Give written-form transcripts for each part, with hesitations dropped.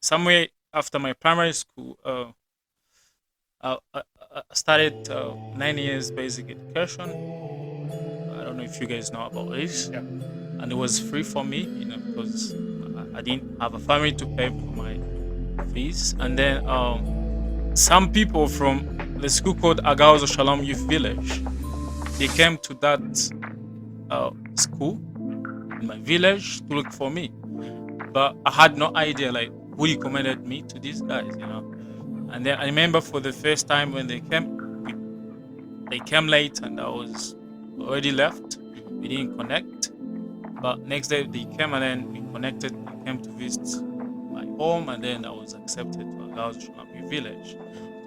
somewhere after my primary school, I started 9 years basic education. I don't know if you guys know about this. Yeah. And it was free for me, because I didn't have a family to pay for my fees. And then some people from the school called Agahozo Shalom Youth Village, they came to that school in my village to look for me, but I had no idea like who recommended me to these guys. And then I remember for the first time when they came late and I was already left. We didn't connect, but next day they came and then we connected. They came to visit my home, and then I was accepted to Agahozo Shalom Youth Village.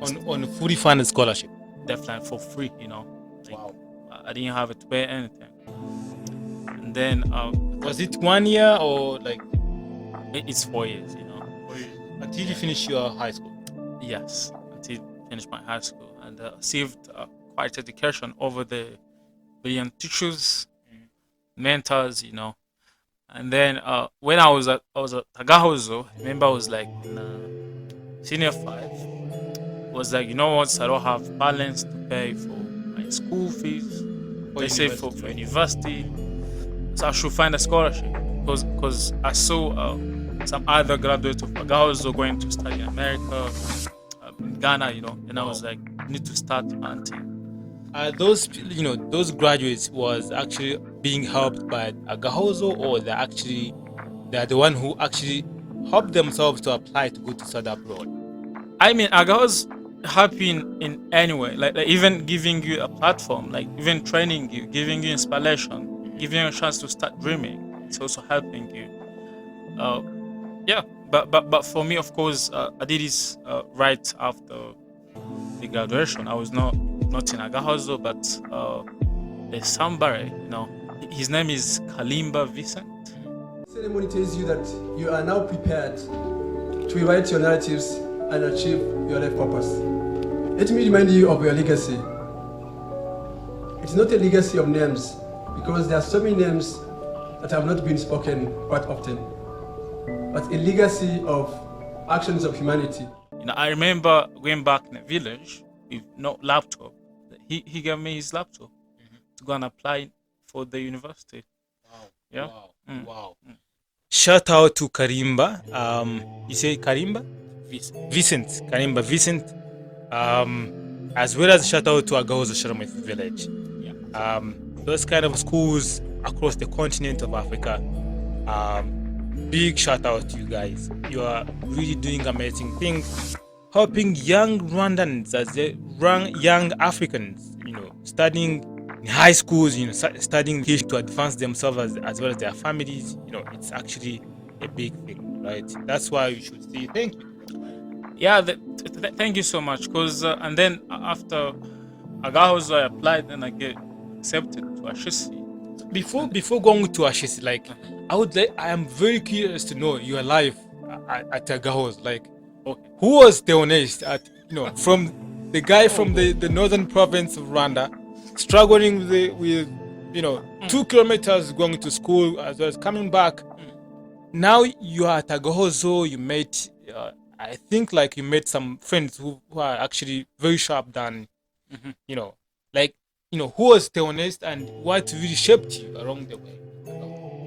On fully funded scholarship. Definitely for free. Like, Wow. I didn't have to pay anything. And then Was it 1 year or like it's 4 years. until you finish your high school? Yes, until I finished my high school and received quite education over the brilliant teachers, mentors. And then when I was at Agahozo, I remember I was like in senior 5. Was like, what? I don't have balance to pay for my school fees. For They say for university. university, so I should find a scholarship because I saw some other graduates of Agahozo going to study in America, in Ghana, and I was like, I need to start hunting. Those graduates was actually being helped by Agahozo, or they're the one who actually helped themselves to apply to go to study abroad? I mean, Agahozo happy in any way, like even giving you a platform, like even training you, giving you inspiration, giving you a chance to start dreaming. It's also helping you. Yeah, but for me, of course, I did this right after the graduation. I was not in Agahozo, but there's somebody, his name is Kalimba Vincent. Ceremony tells you that you are now prepared to rewrite your narratives and achieve your life purpose. Let me remind you of your legacy. It's not a legacy of names, because there are so many names that have not been spoken quite often, but a legacy of actions of humanity. I remember going back in the village with no laptop. He gave me his laptop to go and apply for the university. Wow. Yeah. Wow. Mm. Wow. Shout out to Karimba. You say Karimba? Vicent. Karimba Vicent. As well as shout out to Agahozo Shalom Village. Yeah. Those kind of schools across the continent of Africa. Big shout out to you guys. You are really doing amazing things, helping young Rwandans as young Africans, studying in high schools, studying to advance themselves as well as their families. It's actually a big thing, right? That's why you should say thank you. Yeah, thank you so much. Cause and then after Agahozo, I applied and I get accepted to Ashesi. Before going to Ashesi, I am very curious to know your life at Agahozo. Okay. Who was the honest from the guy from the northern province of Rwanda, struggling with 2 kilometers going to school as well as coming back. Now you are at Agahozo. You met, I think, you met some friends who are actually very sharp than, who was the honest and what really shaped you along the way?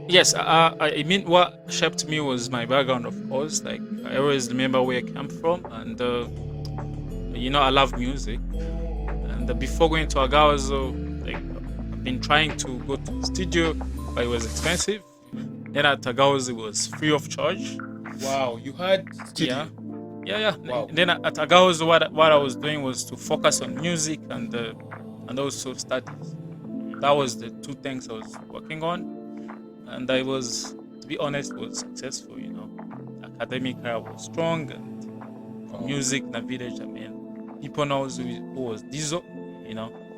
Yes, I mean, what shaped me was my background, of course. Like, I always remember where I came from, and I love music. And before going to Agahozo, I've been trying to go to the studio, but it was expensive. Then at Agahozo, it was free of charge. Wow, you had studio. Yeah. Wow. Then at Agahozo, what I was doing was to focus on music and also studies. That was the 2 things I was working on. And I was, to be honest, was successful. Academically, I was strong, and for music in the village, I mean, people know who was Dizo.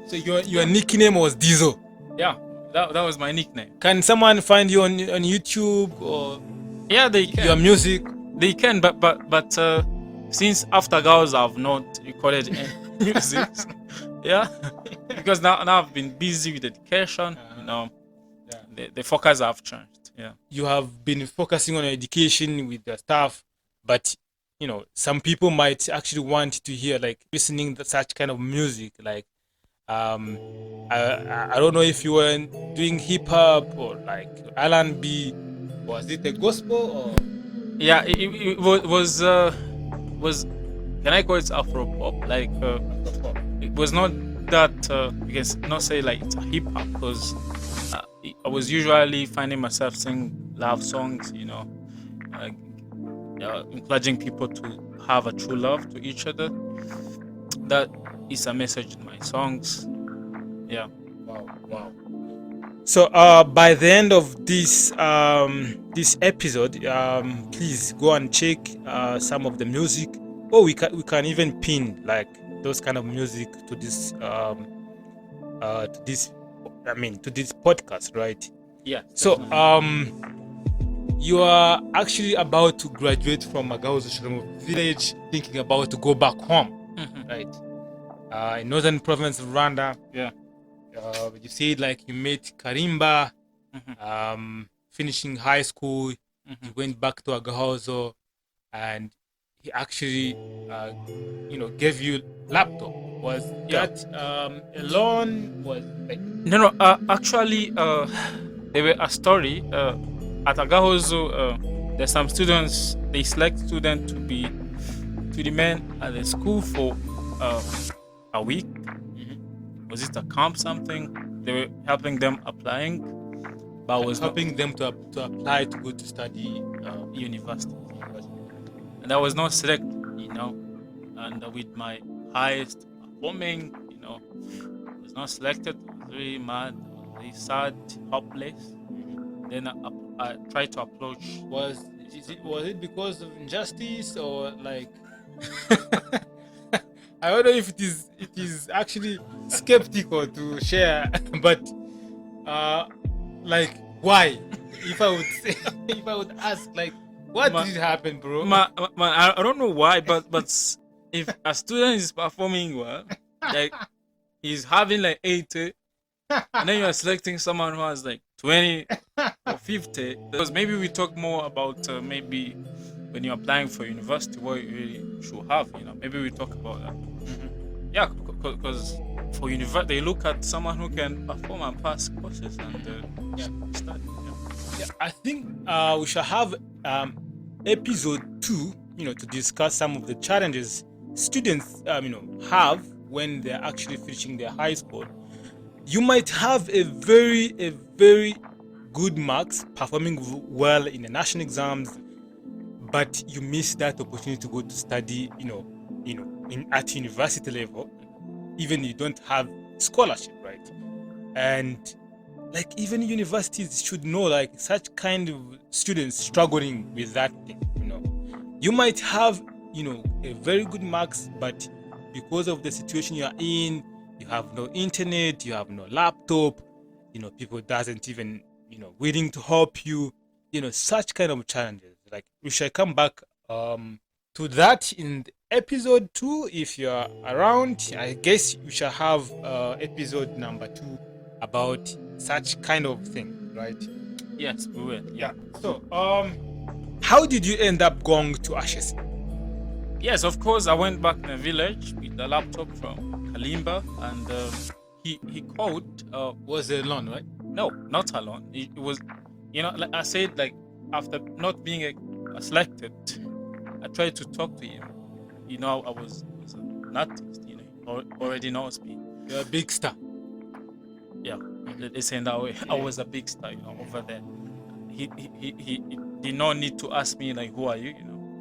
So your nickname was Dizo. Yeah, that was my nickname. Can someone find you on YouTube or? Yeah, they can. Your music. They can, but since after Agahozo, I've not recorded any music. Yeah, because now I've been busy with education. The focus have changed. Yeah. You have been focusing on education with the staff, but some people might actually want to hear like listening to such kind of music. Like, I don't know if you were doing hip hop or like R&B. Was it a gospel or? Yeah, it was can I call it Afro pop? Like it was not that you can not say like it's a hip hop because I was usually finding myself singing love songs, uh, encouraging people to have a true love to each other. That is a message in my songs. Yeah. Wow. So by the end of this episode, please go and check some of the music, or we can even pin like those kind of music to this to this podcast, right? Yeah. So definitely. you are actually about to graduate from Agahozo Shalom village, thinking about to go back home, Mhm. right? In northern province of Rwanda. Yeah. You said like you met Karimba, Mhm. finishing high school. Mhm. You went back to Agahozo, and he actually, gave you laptop. Was Yeah. that a loan? Was like No. Actually, there were a story at Agahozo. There's some students. They select students to remain at the school for a week. Was it a camp something? They were helping them applying, but was not helping them to apply to go to study university. And I was not selected, and with my highest performing, I was not selected. I was very mad, I was very sad, hopeless. Then I tried to approach. was it because of injustice or like I don't know if it is actually skeptical to share, but like why? If I would say, if I would ask, like, what did happen, bro? I don't know why, but if a student is performing well, like he's having like 80, and then you are selecting someone who has like 20 or 50, because maybe we talk more about maybe when you're applying for university, what you really should have, maybe we talk about that. Yeah, because for university, they look at someone who can perform and pass courses and study. Yeah, I think we shall have episode 2, to discuss some of the challenges students, have when they're actually finishing their high school. You might have a very good marks, performing well in the national exams, but you miss that opportunity to go to study, at university level, even you don't have scholarship, right? And like even universities should know like such kind of students struggling with that thing. You might have a very good marks, but because of the situation you are in, you have no internet, you have no laptop, people doesn't even willing to help you, such kind of challenges. Like we shall come back to that in episode 2 if you're around. I guess we shall have episode number 2 about such kind of thing, right? Yes, we will. Yeah. So how did you end up going to Ashesi? Yes, of course. I went back in the village with the laptop from Kalimba, and he called. Was it alone, right? No, not alone. It was, like I said, like after not being selected, I tried to talk to him. I was an artist. He already knows me. You're a big star. Yeah, they say that way. I was a big star, over there. He did not need to ask me like, who are you,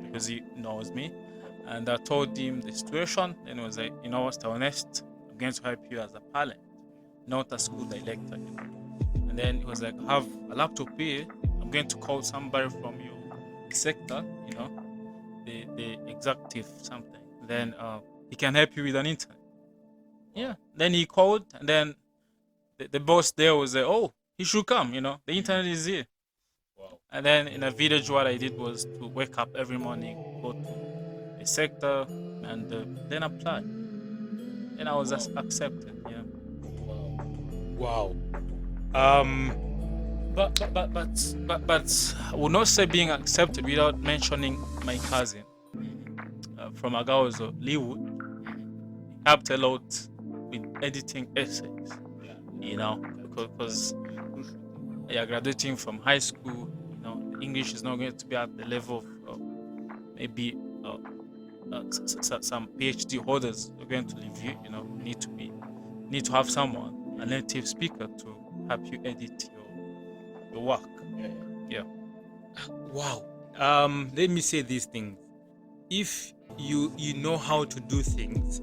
because he knows me. And I told him the situation, and he was like, what's the honest? I'm going to help you as a pilot, not a school director. And then he was like, I have a laptop here. I'm going to call somebody from your sector, the executive something. Then he can help you with an internet. Yeah. Then he called, and then the boss there was like, oh, he should come. The internet is here. Wow. And then in a village, what I did was to wake up every morning, go to the sector, and then apply. And I was accepted. Yeah. Wow. But I would not say being accepted without mentioning my cousin. from Agahozo, Leewood, helped a lot with editing essays. You know, because you're graduating from high school. You know, the English is not going to be at the level of maybe some PhD holders are going to leave you. You know, need to have someone, a native speaker, to help you edit your work. Yeah. Wow. Let me say these things. If you know how to do things,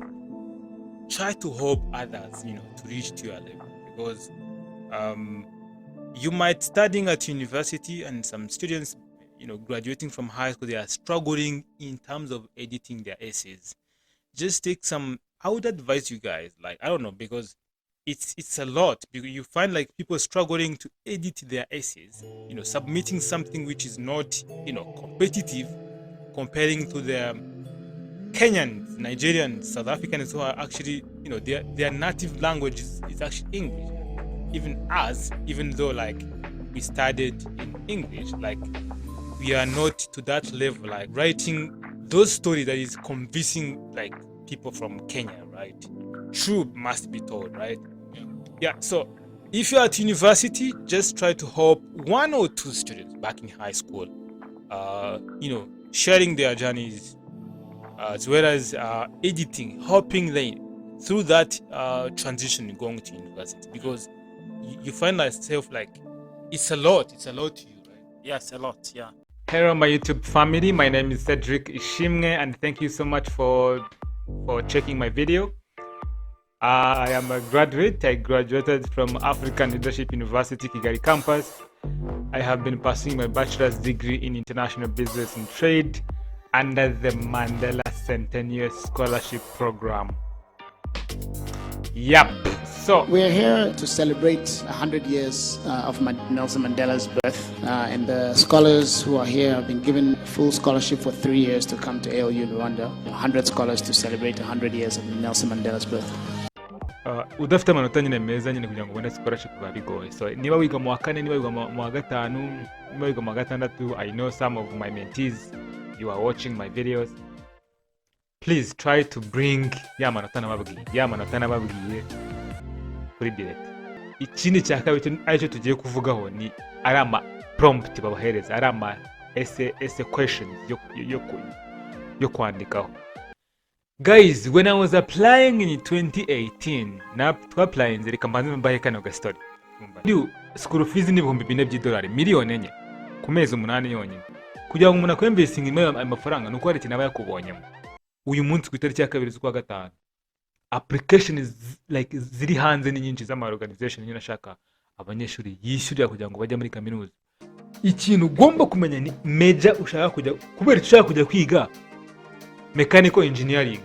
try to help others, to reach to your level, because you might studying at university, and some students, graduating from high school, they are struggling in terms of editing their essays. Just take some. I would advise you guys, like, I don't know, because it's a lot. Because you find like people struggling to edit their essays, submitting something which is not, competitive, comparing to their Kenyans, Nigerians, South Africans who are actually, their native language is actually English. Even us, even though like we studied in English, like we are not to that level, like writing those stories that is convincing like people from Kenya, right? Truth must be told, right? Yeah. So if you're at university, just try to help one or two students back in high school, sharing their journeys, as well as editing, helping them through that transition going to university, because you find yourself like it's a lot to you, right? Yes, a lot. Yeah. Hello, my YouTube family. My name is Cedric Ishimwe, and thank you so much for checking my video. I am a graduate. I graduated from African Leadership University Kigali campus. I have been pursuing my bachelor's degree in international business and trade under the Mandela Centennial Scholarship Program. Yep. So we're here to celebrate 100 years of Nelson Mandela's birth, and the scholars who are here have been given full scholarship for 3 years to come to ALU Rwanda. 100 scholars to celebrate 100 years of Nelson Mandela's birth. udafite amanota nyine meza nyine kugira ngo ubone scholarship biba bigoye. So niba wiga mu wa kane, niba wiga mu wa gatanu, niba wiga mu wa gatandatu, I know some of my mentees, you are watching my videos. Please try to bring ya manota nababwiye kuri direct. Ikindi cya kabiri aricyo tugiye kuvugaho ni ari ama prompt babahereza, ari ama essay questions yo kwandikaho. Guys, when I was applying in 2018, applying reka mbanze mbahe kano ga story. School fees ni $4,000, miliyoni enye ku mezi 8 yonyine. Kugira ngo umuntu akwemvesting amafaranga nuko hari ikintu aba yakubonyemo. Uyu munsi ku itariki ya 2 z'ukwa gatanu, application like ziri hanze ni nyinshi z'ama organization nyine ashaka abanyeshuri yishyurira kugira ngo bajye muri kaminuza. Ikintu ugomba kumenya ni major ushaka kujya, kubera ushaka kujya kwiga mechanical engineering,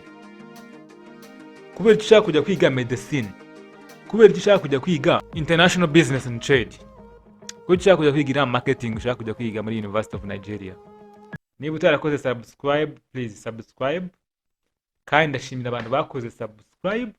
kubera ushaka kujya kwiga medicine, kubera ushaka kujya kwiga international business and trade, kubera ushaka kujya kwiga marketing, ushaka kujya kwiga muri University of Nigeria. Niba utarakoze subscribe, please subscribe. Kandi ndashimira abantu bakoze subscribe,